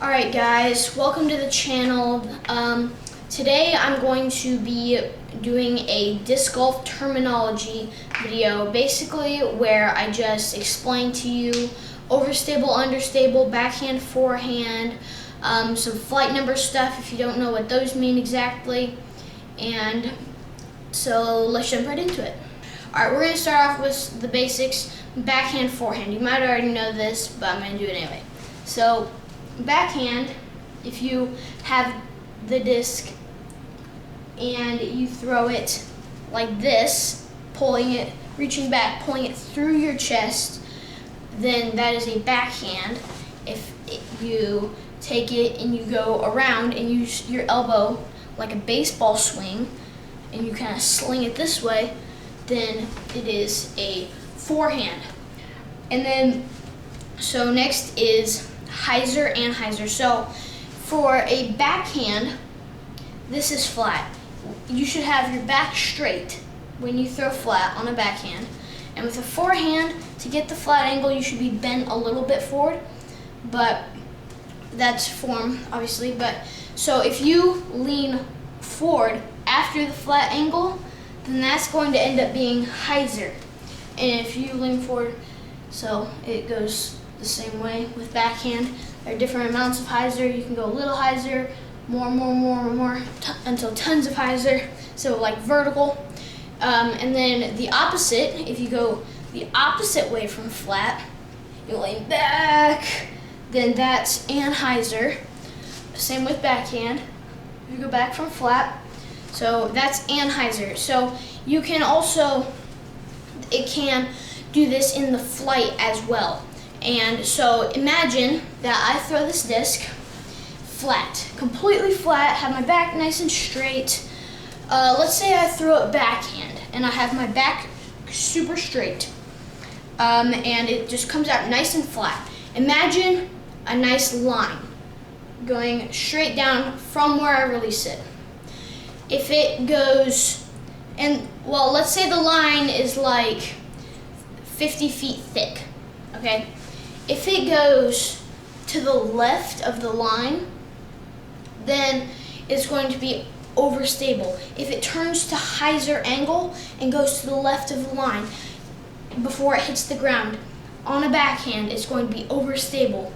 Alright guys, welcome to the channel. Today I'm going to be doing a disc golf terminology video, basically where I just explain to you overstable, understable, backhand, forehand, some flight number stuff if you don't know what those mean exactly. And so let's jump right into it. Alright, we're going to start off with the basics, backhand, forehand. You might already know this, but I'm going to do it anyway. So backhand, if you have the disc and you throw it like this, pulling it, reaching back, pulling it through your chest, then that is a backhand. If you take it and you go around and use your elbow like a baseball swing and you kind of sling it this way, then it is a forehand. And then, so next is hyzer and hyzer. So for a backhand, this is flat. You should have your back straight when you throw flat on a backhand. And with a forehand, to get the flat angle, you should be bent a little bit forward, but that's form, obviously. But so if you lean forward after the flat angle, then that's going to end up being hyzer. And if you lean forward, so it goes the same way with backhand. There are different amounts of hyzer. You can go a little hyzer, more, until tons of hyzer. So like vertical. And then the opposite, if you go the opposite way from flat, you lean back, then that's anhyzer. Same with backhand. If you go back from flat, so that's anhyzer. So you can also, it can do this in the flight as well. And so imagine that I throw this disc flat, completely flat, have my back nice and straight. Let's say I throw it backhand and I have my back super straight, and it just comes out nice and flat. Imagine a nice line going straight down from where I release it. If it goes, and well, let's say the line is like 50 feet thick, okay? If it goes to the left of the line, then it's going to be overstable. If it turns to hyzer angle and goes to the left of the line before it hits the ground, on a backhand, it's going to be overstable.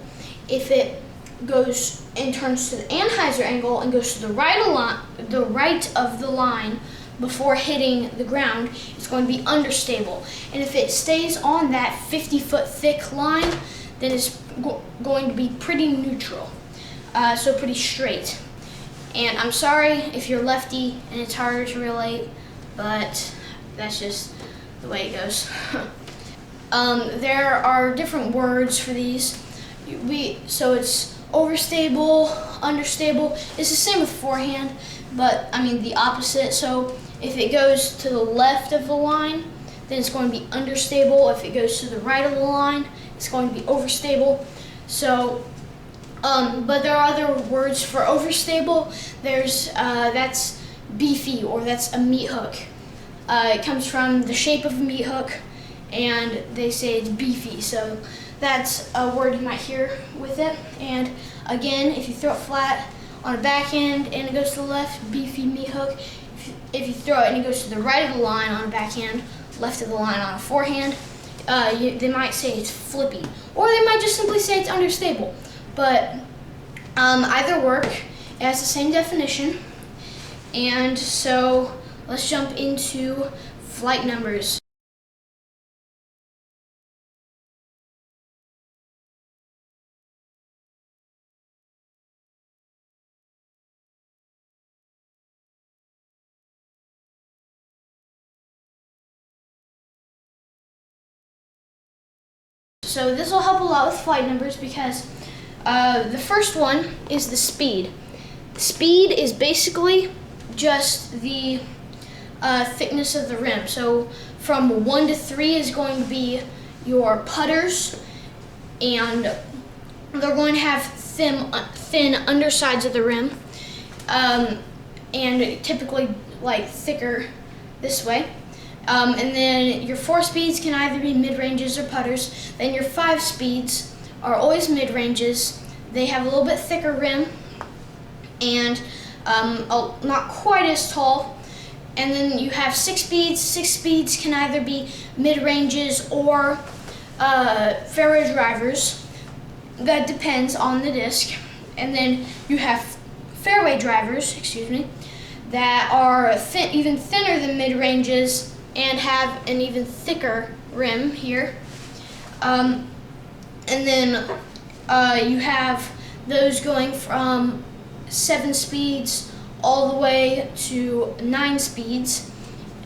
If it goes and turns to the anhyzer angle and goes to the right of the line before hitting the ground, it's going to be understable. And if it stays on that 50-foot thick line, then it's going to be pretty neutral, so pretty straight. And I'm sorry if you're lefty and it's harder to relate, but that's just the way it goes. There are different words for these. So it's overstable, understable. It's the same with forehand, but I mean the opposite. So if it goes to the left of the line, then it's going to be understable. If it goes to the right of the line, it's going to be overstable. So, but there are other words for overstable. There's, that's beefy, or that's a meat hook. It comes from the shape of a meat hook, and they say it's beefy. So that's a word you might hear with it. And again, if you throw it flat on a backhand and it goes to the left, beefy meat hook. If you throw it and it goes to the right of the line on a backhand, left of the line on a forehand, they might say it's flippy, or they might just simply say it's understable. But either work, it has the same definition. And so let's jump into flight numbers. So this will help a lot with flight numbers because the first one is the speed. Speed is basically just the thickness of the rim. So from 1 to 3 is going to be your putters, and they're going to have thin undersides of the rim, and typically like thicker this way. And then your 4 speeds can either be mid-ranges or putters. Then your 5 speeds are always mid-ranges. they have a little bit thicker rim and not quite as tall. And then you have 6 speeds. 6 speeds can either be mid-ranges or fairway drivers. That depends on the disc. And then you have fairway drivers, that are even thinner than mid-ranges and have an even thicker rim here. And then you have those going from 7 speeds all the way to 9 speeds.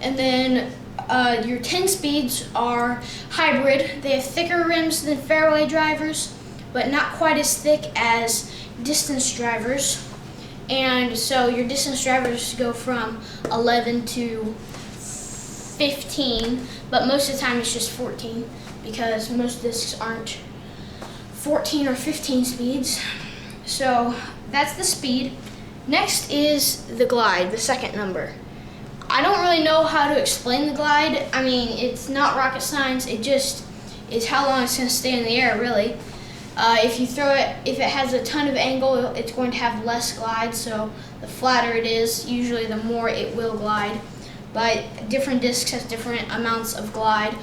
And then your 10 speeds are hybrid. They have thicker rims than fairway drivers, but not quite as thick as distance drivers. And so your distance drivers go from 11 to 15, but most of the time it's just 14 because most discs aren't 14 or 15 speeds. So that's the speed. Next is the glide, the second number. I don't really know how to explain the glide. I mean, it's not rocket science. It just is how long it's going to stay in the air, really. If you throw it, if it has a ton of angle, it's going to have less glide. So the flatter it is, usually the more it will glide. But different discs have different amounts of glide.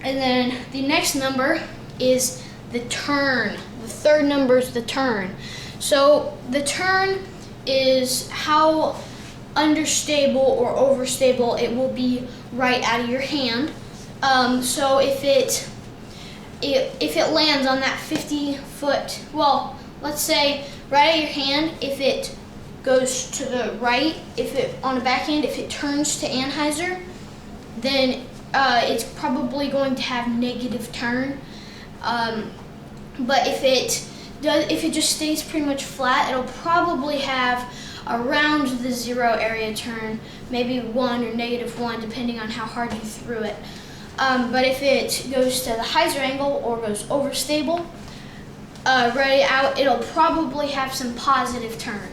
And then the next number is the turn. The third number is the turn. So the turn is how understable or overstable it will be right out of your hand. So if it lands on that 50-foot, well, let's say right out of your hand, if it goes to the right, if it on a backhand, if it turns to anhyzer, then it's probably going to have negative turn. But if it just stays pretty much flat, it'll probably have around the 0 area turn, maybe 1 or -1, depending on how hard you threw it. But if it goes to the hyzer angle or goes overstable, right out, it'll probably have some positive turn.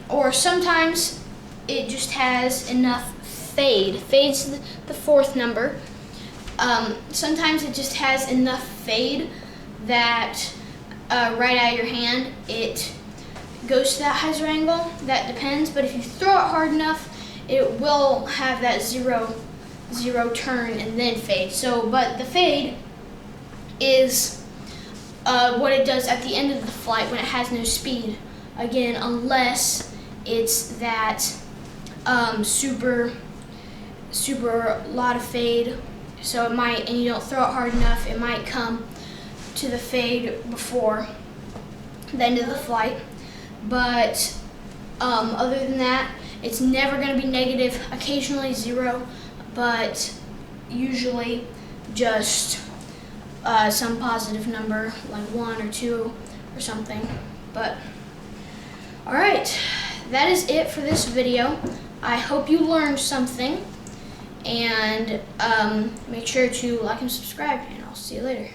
Or sometimes it just has enough fade. Fade's the fourth number. Sometimes it just has enough fade that right out of your hand, it goes to that hyzer angle. That depends, but if you throw it hard enough, it will have that zero turn and then fade. So, but the fade is what it does at the end of the flight when it has no speed. Again, unless it's that super lot of fade. So it might, and you don't throw it hard enough, it might come to the fade before the end of the flight. But other than that, it's never going to be negative, occasionally 0, but usually just some positive number, like 1 or 2 or something. But alright, that is it for this video. I hope you learned something, and make sure to like and subscribe, and I'll see you later.